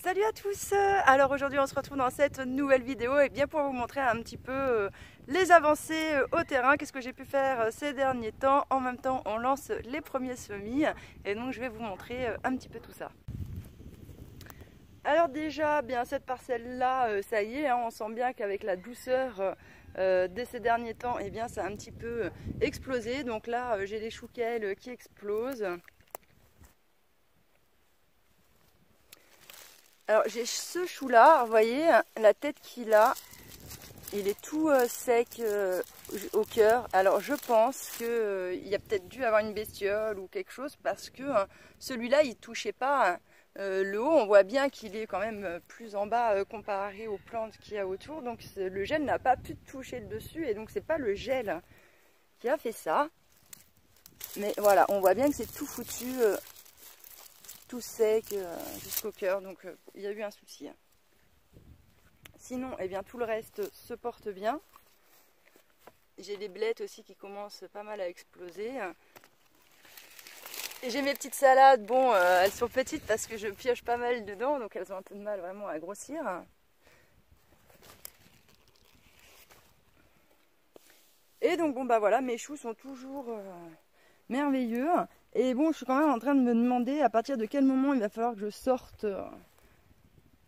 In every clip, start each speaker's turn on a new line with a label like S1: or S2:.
S1: Salut à tous. Alors aujourd'hui on se retrouve dans cette nouvelle vidéo et bien pour vous montrer un petit peu les avancées au terrain, qu'est-ce que j'ai pu faire ces derniers temps. En même temps on lance les premiers semis et donc je vais vous montrer un petit peu tout ça. Alors déjà bien cette parcelle là ça y est, hein, on sent bien qu'avec la douceur de ces derniers temps et bien ça a un petit peu explosé. Donc là j'ai les chouquelles qui explosent. Alors j'ai ce chou là, vous voyez la tête qu'il a, il est tout sec au cœur. Alors je pense qu'il a peut-être dû avoir une bestiole ou quelque chose parce que celui-là il touchait pas le haut. On voit bien qu'il est quand même plus en bas comparé aux plantes qu'il y a autour. Donc le gel n'a pas pu toucher le dessus et donc c'est pas le gel qui a fait ça. Mais voilà, on voit bien que c'est tout foutu. Tout sec jusqu'au cœur, donc il y a eu un souci. Sinon, eh bien, tout le reste se porte bien. J'ai des blettes aussi qui commencent pas mal à exploser. Et j'ai mes petites salades, bon, elles sont petites parce que je pioche pas mal dedans, donc elles ont un peu de mal vraiment à grossir. Et donc, bon, bah voilà, mes choux sont toujours merveilleux. Et bon, je suis quand même en train de me demander à partir de quel moment il va falloir que je sorte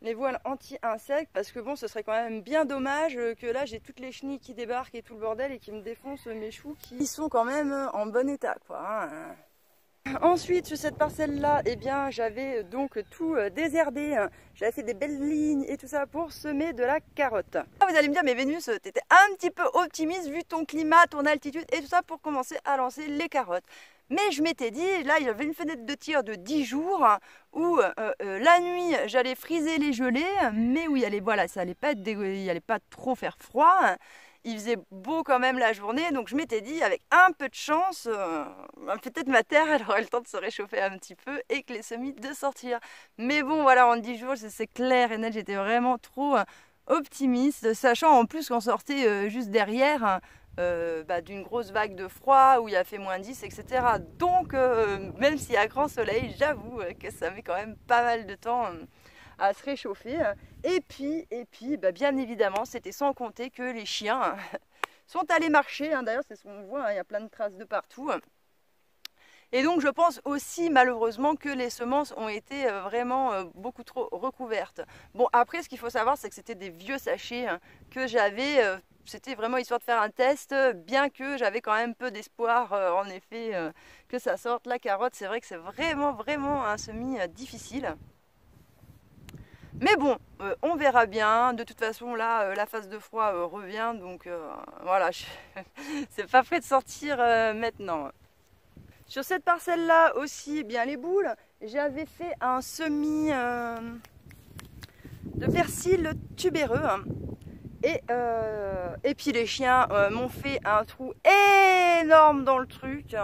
S1: les voiles anti-insectes. Parce que bon, ce serait quand même bien dommage que là, j'ai toutes les chenilles qui débarquent et tout le bordel et qui me défoncent mes choux qui sont quand même en bon état, quoi. Hein. Ensuite, sur cette parcelle-là, eh bien, j'avais donc tout désherbé. J'avais fait des belles lignes et tout ça pour semer de la carotte. Vous allez me dire, mais Vénus, t'étais un petit peu optimiste vu ton climat, ton altitude et tout ça pour commencer à lancer les carottes. Mais je m'étais dit, là, il y avait une fenêtre de tir de 10 jours où la nuit, j'allais friser les gelées, mais où il allait, voilà, ça allait pas être il allait pas trop faire froid. Il faisait beau quand même la journée, donc je m'étais dit, avec un peu de chance, peut-être ma terre, elle aurait le temps de se réchauffer un petit peu et que les semis de sortir. Mais bon, voilà, en 10 jours, c'est clair et net, j'étais vraiment trop optimiste, sachant en plus qu'on sortait juste derrière d'une grosse vague de froid où il a fait -10, etc. Donc, même s'il y a grand soleil, j'avoue que ça met quand même pas mal de temps à se réchauffer. Et puis bien évidemment, c'était sans compter que les chiens sont allés marcher. Hein. D'ailleurs, c'est ce qu'on voit, hein, il y a plein de traces de partout. Et donc, je pense aussi, malheureusement, que les semences ont été vraiment beaucoup trop recouvertes. Bon, après, ce qu'il faut savoir, c'est que c'était des vieux sachets que j'avais. C'était vraiment histoire de faire un test, bien que j'avais quand même peu d'espoir, en effet, que ça sorte. La carotte, c'est vrai que c'est vraiment un semis difficile. Mais bon, on verra bien. De toute façon, là, la phase de froid revient. Donc, voilà, c'est pas prêt de sortir maintenant. Sur cette parcelle-là aussi, bien les boules, j'avais fait un semis de persil tubéreux. Et puis les chiens m'ont fait un trou énorme dans le truc.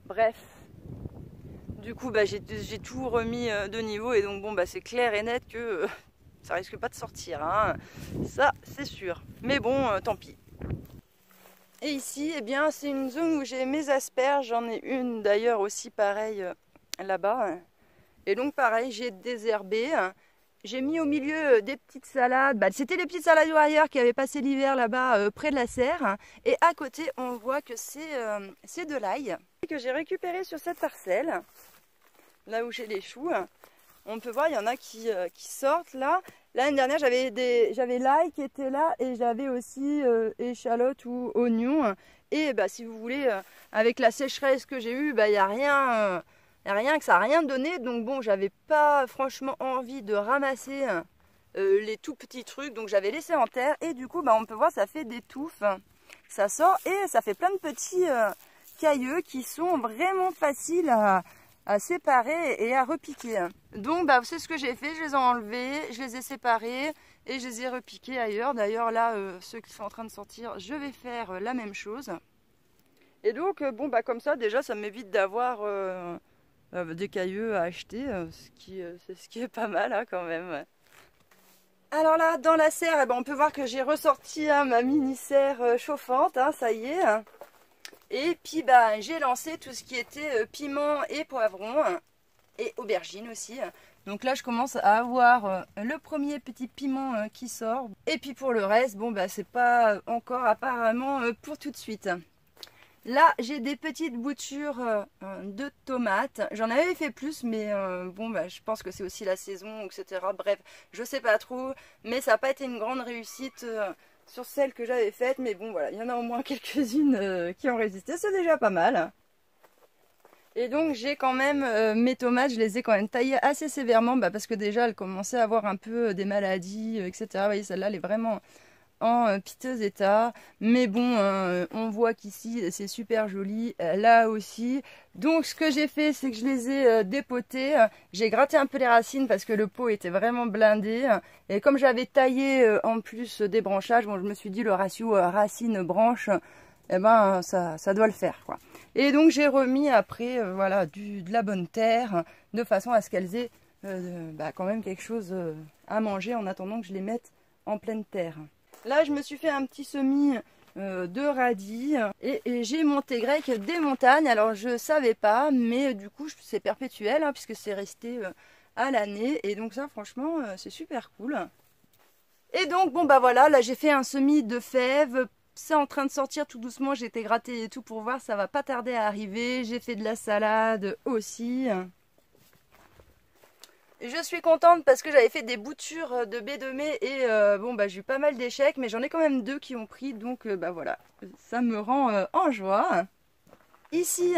S1: Bref. Du coup, bah, j'ai tout remis de niveau et donc bon, bah, c'est clair et net que ça risque pas de sortir. Hein. Ça, c'est sûr. Mais bon, tant pis. Et ici, eh bien, c'est une zone où j'ai mes asperges. J'en ai une d'ailleurs aussi pareil là-bas. Et donc pareil, j'ai désherbé. J'ai mis au milieu des petites salades. Bah, c'était les petites salades oreillères qui avaient passé l'hiver là-bas près de la serre. Et à côté, on voit que c'est de l'ail que j'ai récupéré sur cette parcelle. Là où j'ai les choux, on peut voir, il y en a qui sortent là. L'année dernière, j'avais l'ail qui était là et j'avais aussi échalotes ou oignons. Et bah, si vous voulez, avec la sécheresse que j'ai eue, bah, il n'y a rien que ça n'a rien donné. Donc bon, j'avais pas franchement envie de ramasser les tout petits trucs. Donc j'avais laissé en terre et du coup, bah, on peut voir, ça fait des touffes. Ça sort et ça fait plein de petits cailleux qui sont vraiment faciles à séparer et à repiquer. Donc bah, c'est ce que j'ai fait, je les ai enlevés, je les ai séparés et je les ai repiqués ailleurs. D'ailleurs là, ceux qui sont en train de sortir, je vais faire la même chose. Et donc bon bah comme ça déjà ça m'évite d'avoir des cailleux à acheter, c'est ce qui est pas mal hein, quand même. Alors là dans la serre, eh ben, on peut voir que j'ai ressorti hein, ma mini serre chauffante, hein, ça y est. Et puis bah, j'ai lancé tout ce qui était piment et poivron et aubergine aussi. Donc là je commence à avoir le premier petit piment qui sort. Et puis pour le reste, bon bah c'est pas encore apparemment pour tout de suite. Là j'ai des petites boutures de tomates. J'en avais fait plus mais bon bah je pense que c'est aussi la saison etc. Bref je sais pas trop, mais ça n'a pas été une grande réussite sur celle que j'avais faite. Mais bon voilà, il y en a au moins quelques-unes qui ont résisté, c'est déjà pas mal. Et donc j'ai quand même mes tomates, je les ai quand même taillées assez sévèrement parce que déjà elles commençaient à avoir un peu des maladies etc. Vous voyez, celle-là elle est vraiment en piteux état, mais bon on voit qu'ici c'est super joli là aussi. Donc ce que j'ai fait c'est que je les ai dépotées, j'ai gratté un peu les racines parce que le pot était vraiment blindé, et comme j'avais taillé en plus des branchages, bon je me suis dit le ratio racine-branche, eh ben ça doit le faire quoi. Et donc j'ai remis après voilà de la bonne terre de façon à ce qu'elles aient quand même quelque chose à manger en attendant que je les mette en pleine terre. Là, je me suis fait un petit semis de radis et j'ai mon thé grec des montagnes. Alors, je savais pas, mais du coup, c'est perpétuel puisque c'est resté à l'année. Et donc ça, franchement, c'est super cool. Et donc, bon, bah voilà, là, j'ai fait un semis de fèves. C'est en train de sortir tout doucement. J'ai été gratter et tout pour voir. Ça va pas tarder à arriver. J'ai fait de la salade aussi. Je suis contente parce que j'avais fait des boutures de baies de mai et bon bah j'ai eu pas mal d'échecs, mais j'en ai quand même 2 qui ont pris, donc bah voilà, ça me rend en joie. Ici,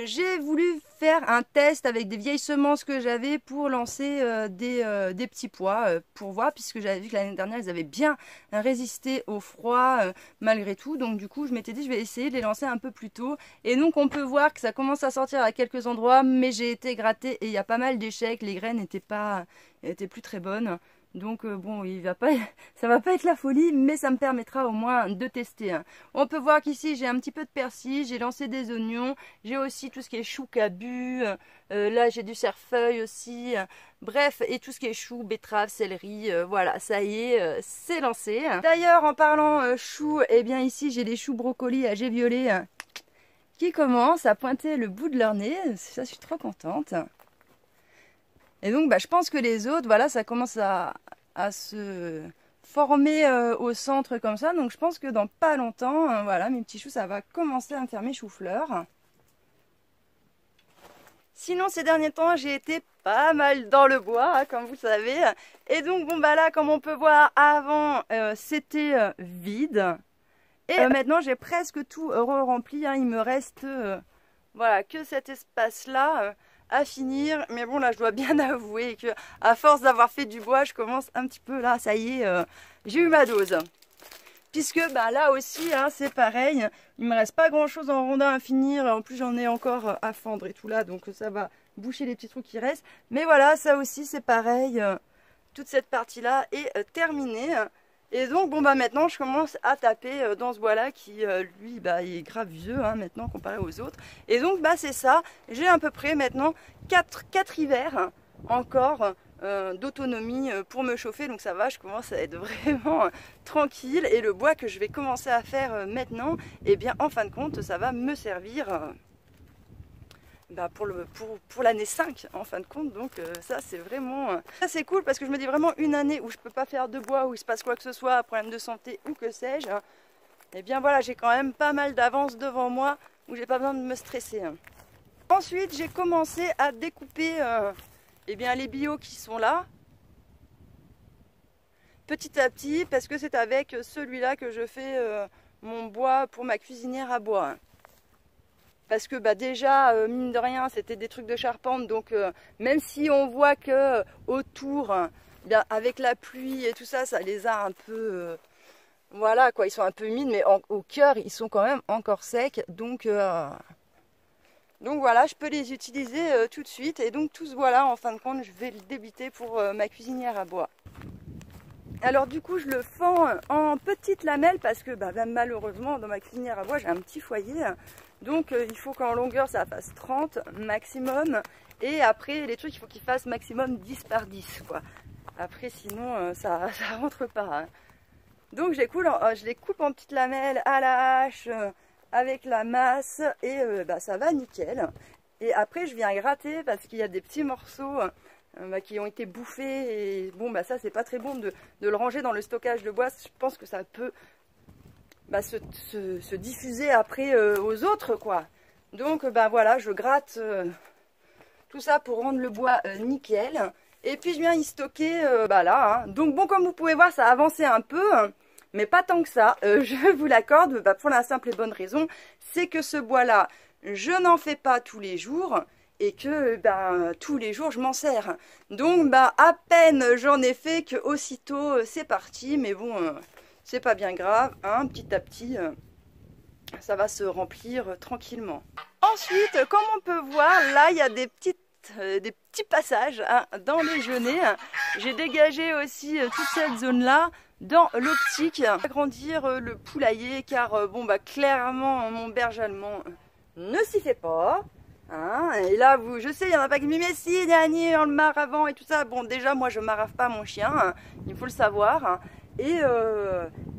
S1: j'ai voulu faire un test avec des vieilles semences que j'avais pour lancer des petits pois pour voir, puisque j'avais vu que l'année dernière ils avaient bien résisté au froid malgré tout. Donc du coup je m'étais dit je vais essayer de les lancer un peu plus tôt. Et donc on peut voir que ça commence à sortir à quelques endroits, mais j'ai été grattée et il y a pas mal d'échecs. Les graines étaient plus très bonnes. Donc bon, ça va pas être la folie, mais ça me permettra au moins de tester. On peut voir qu'ici j'ai un petit peu de persil, j'ai lancé des oignons, j'ai aussi tout ce qui est chou cabu, là j'ai du cerfeuil aussi, bref, et tout ce qui est chou, betterave, céleri, voilà, ça y est, c'est lancé. D'ailleurs, en parlant chou, eh bien ici j'ai les choux brocolis âgés violets qui commencent à pointer le bout de leur nez, ça je suis trop contente. Et donc je pense que les autres, voilà, ça commence à se former au centre comme ça. Donc je pense que dans pas longtemps, voilà, mes petits choux, ça va commencer à me faire mes choux-fleurs. Sinon ces derniers temps, j'ai été pas mal dans le bois, comme vous savez. Et donc bon là, comme on peut voir, avant c'était vide. Et maintenant j'ai presque tout rempli. Il me reste voilà, que cet espace-là à finir, mais bon là je dois bien avouer que à force d'avoir fait du bois, je commence un petit peu là, ça y est, j'ai eu ma dose. Puisque là aussi c'est pareil, il me reste pas grand chose en rondin à finir, en plus j'en ai encore à fendre et tout là, donc ça va boucher les petits trous qui restent. Mais voilà, ça aussi c'est pareil, toute cette partie là est terminée. Et donc bon maintenant je commence à taper dans ce bois là qui lui est grave vieux maintenant comparé aux autres. Et donc c'est ça, j'ai à peu près maintenant 4 hivers encore d'autonomie pour me chauffer, donc ça va, je commence à être vraiment tranquille. Et le bois que je vais commencer à faire maintenant, et bien en fin de compte ça va me servir pour l'année 5 en fin de compte. Donc ça c'est vraiment assez cool, parce que je me dis vraiment une année où je peux pas faire de bois, où il se passe quoi que ce soit, problème de santé ou que sais-je, et bien voilà, j'ai quand même pas mal d'avance devant moi où j'ai pas besoin de me stresser. Ensuite j'ai commencé à découper les billots qui sont là petit à petit, parce que c'est avec celui-là que je fais mon bois pour ma cuisinière à bois. Parce que déjà, mine de rien, c'était des trucs de charpente. Donc même si on voit que autour, avec la pluie et tout ça, ça les a un peu... voilà quoi, ils sont un peu humides, mais au cœur, ils sont quand même encore secs. Donc voilà, je peux les utiliser tout de suite. Et donc tout ce bois là, en fin de compte, je vais le débiter pour ma cuisinière à bois. Alors du coup je le fends en petites lamelles, parce que malheureusement dans ma cuisinière à bois j'ai un petit foyer. Donc il faut qu'en longueur ça fasse 30 maximum. Et après les trucs il faut qu'ils fassent maximum 10 par 10 quoi. Après sinon ça rentre pas. Donc je les coupe en petites lamelles à la hache avec la masse. Et ça va nickel. Et après je viens gratter, parce qu'il y a des petits morceaux qui ont été bouffés. Et bon, bah ça, c'est pas très bon de le ranger dans le stockage de bois. Je pense que ça peut se diffuser après aux autres, quoi. Donc, bah voilà, je gratte tout ça pour rendre le bois nickel. Et puis, je viens y stocker, bah là. Hein. Donc, bon, comme vous pouvez voir, ça a avancé un peu, mais pas tant que ça. Je vous l'accorde, bah, pour la simple et bonne raison, c'est que ce bois-là, je n'en fais pas tous les jours. Et que tous les jours je m'en sers. Donc à peine j'en ai fait que aussitôt c'est parti. Mais bon, c'est pas bien grave, hein, petit à petit ça va se remplir tranquillement. Ensuite, comme on peut voir, là il y a des petits passages hein, dans les genêts. J'ai dégagé aussi toute cette zone là dans l'optique agrandir le poulailler, car clairement mon berger allemand ne s'y fait pas. Hein, et là, je sais, il y en a pas qui me disent, mais si, Dani, on le marre avant et tout ça. Bon, déjà, moi, je marave pas mon chien, hein, il faut le savoir. Hein, et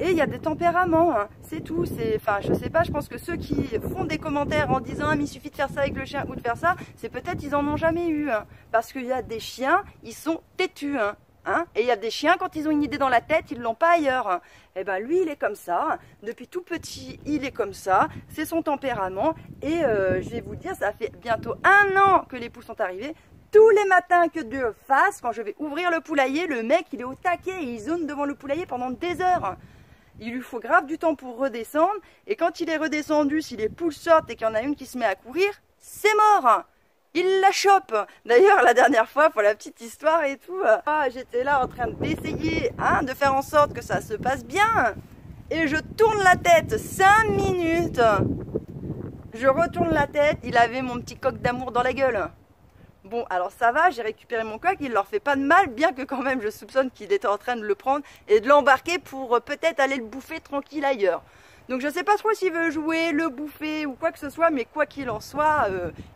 S1: il y a des tempéraments, hein, c'est tout. Enfin, je sais pas, je pense que ceux qui font des commentaires en disant, ah, mais il suffit de faire ça avec le chien ou de faire ça, c'est peut-être ils en ont jamais eu. Hein, parce qu'il y a des chiens, ils sont têtus. Hein. Hein, et il y a des chiens, quand ils ont une idée dans la tête, ils ne l'ont pas ailleurs. Et ben lui, il est comme ça. Depuis tout petit, il est comme ça. C'est son tempérament. Et je vais vous dire, ça fait bientôt 1 an que les poules sont arrivées. Tous les matins que Dieu fasse, quand je vais ouvrir le poulailler, le mec, il est au taquet. Il zone devant le poulailler pendant des heures. Il lui faut grave du temps pour redescendre. Et quand il est redescendu, si les poules sortent et qu'il y en a une qui se met à courir, c'est mort. Il la chope. D'ailleurs, la dernière fois, pour la petite histoire et tout, j'étais là en train d'essayer de faire en sorte que ça se passe bien. Et je tourne la tête 5 minutes. Je retourne la tête, il avait mon petit coq d'amour dans la gueule. Bon, alors ça va, j'ai récupéré mon coq, il leur fait pas de mal, bien que quand même je soupçonne qu'il était en train de le prendre et de l'embarquer pour peut-être aller le bouffer tranquille ailleurs. Donc je sais pas trop s'il veut jouer, le bouffer ou quoi que ce soit, mais quoi qu'il en soit,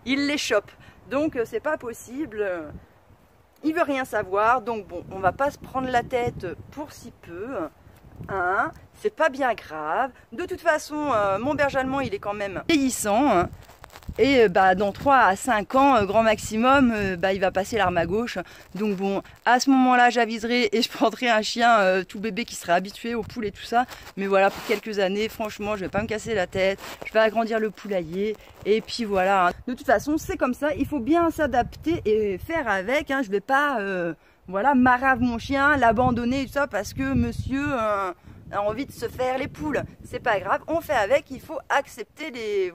S1: il les chope. Donc c'est pas possible, il veut rien savoir, donc bon, on va pas se prendre la tête pour si peu, hein, c'est pas bien grave. De toute façon, mon berger allemand il est quand même vieillissant, hein, et dans 3 à 5 ans, grand maximum, il va passer l'arme à gauche. Donc bon, à ce moment-là, j'aviserai et je prendrai un chien tout bébé qui serait habitué aux poules et tout ça. Mais voilà, pour quelques années, franchement, je vais pas me casser la tête. Je vais agrandir le poulailler. Et puis voilà, hein. De toute façon, c'est comme ça. Il faut bien s'adapter et faire avec. Hein. Je vais pas, marave mon chien, l'abandonner et tout ça parce que monsieur... a envie de se faire les poules, c'est pas grave, on fait avec, il faut accepter il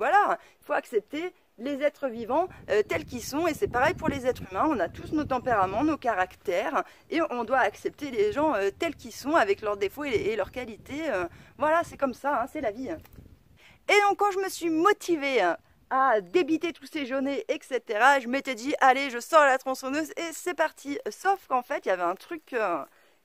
S1: faut accepter les êtres vivants tels qu'ils sont, et c'est pareil pour les êtres humains, on a tous nos tempéraments, nos caractères, et on doit accepter les gens tels qu'ils sont, avec leurs défauts et leurs qualités, voilà, c'est comme ça, hein, c'est la vie. Et donc quand je me suis motivée à débiter tous ces genêts, etc., je m'étais dit, allez, je sors la tronçonneuse, et c'est parti, sauf qu'en fait, il y avait un truc...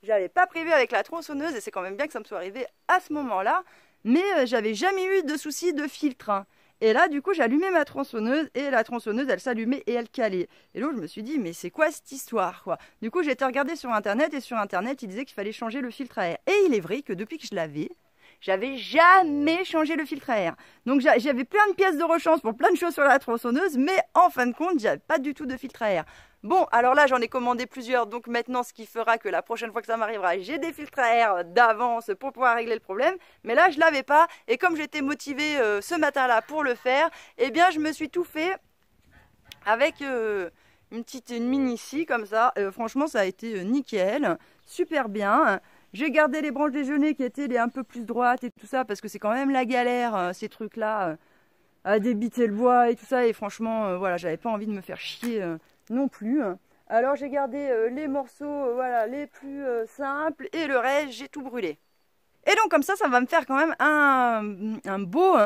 S1: j'avais pas prévu avec la tronçonneuse, et c'est quand même bien que ça me soit arrivé à ce moment-là, mais j'avais jamais eu de souci de filtre. Hein. Et là, du coup, j'allumais ma tronçonneuse, et la tronçonneuse, elle s'allumait et elle calait. Et là, je me suis dit, mais c'est quoi cette histoire, quoi? Du coup, j'ai été regarder sur Internet, et sur Internet, il disait qu'il fallait changer le filtre à air. Et il est vrai que depuis que je l'avais, j'avais jamais changé le filtre à air. Donc j'avais plein de pièces de rechange pour plein de choses sur la tronçonneuse, mais en fin de compte, j'avais pas du tout de filtre à air. Bon, alors là, j'en ai commandé plusieurs, donc maintenant, ce qui fera que la prochaine fois que ça m'arrivera, j'ai des filtres à air d'avance pour pouvoir régler le problème. Mais là, je l'avais pas, et comme j'étais motivée ce matin-là pour le faire, eh bien, je me suis tout fait avec une mini scie comme ça. Franchement, ça a été nickel, super bien. J'ai gardé les branches des genêts qui étaient les un peu plus droites et tout ça, parce que c'est quand même la galère, ces trucs-là, à débiter le bois et tout ça. Et franchement, voilà, j'avais pas envie de me faire chier non plus. Alors j'ai gardé les morceaux les plus simples, et le reste, j'ai tout brûlé. Et donc comme ça va me faire quand même un beau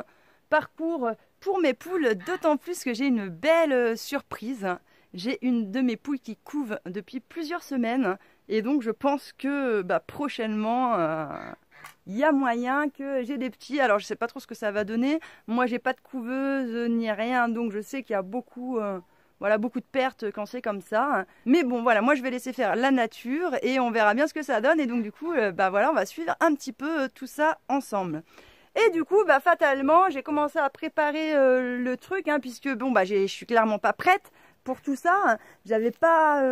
S1: parcours pour mes poules, d'autant plus que j'ai une belle surprise. J'ai une de mes poules qui couve depuis plusieurs semaines. Et donc je pense que prochainement, il y a moyen que j'ai des petits. Alors je sais pas trop ce que ça va donner. Moi j'ai pas de couveuse ni rien, donc je sais qu'il y a beaucoup de pertes quand c'est comme ça. Mais bon voilà, moi je vais laisser faire la nature et on verra bien ce que ça donne. Et donc du coup, on va suivre un petit peu tout ça ensemble. Et du coup, fatalement, j'ai commencé à préparer le truc, hein, puisque je suis clairement pas prête. pour tout ça, j'avais pas...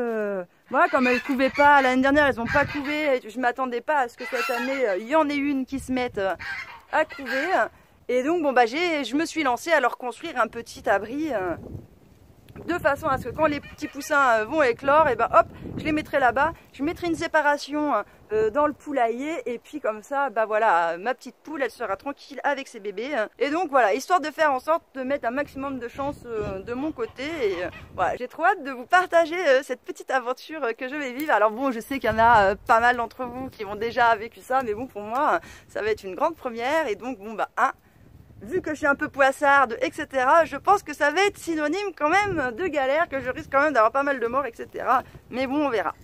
S1: voilà, comme elles couvaient pas, l'année dernière, elles n'ont pas couvé. Je m'attendais pas à ce que cette année, il y en ait une qui se mette à couver. Et donc, bon, bah, je me suis lancée à leur construire un petit abri de façon à ce que quand les petits poussins vont éclore, et ben hop, je les mettrai là-bas. Je mettrai une séparation dans le poulailler et puis comme ça, bah voilà, ma petite poule, elle sera tranquille avec ses bébés. Et donc voilà, histoire de faire en sorte de mettre un maximum de chance de mon côté. Et voilà, j'ai trop hâte de vous partager cette petite aventure que je vais vivre. Alors bon, je sais qu'il y en a pas mal d'entre vous qui ont déjà vécu ça, mais bon, pour moi, ça va être une grande première. Et donc bon, bah vu que je suis un peu poissarde, etc., je pense que ça va être synonyme quand même de galère, que je risque quand même d'avoir pas mal de morts, etc. Mais bon, on verra.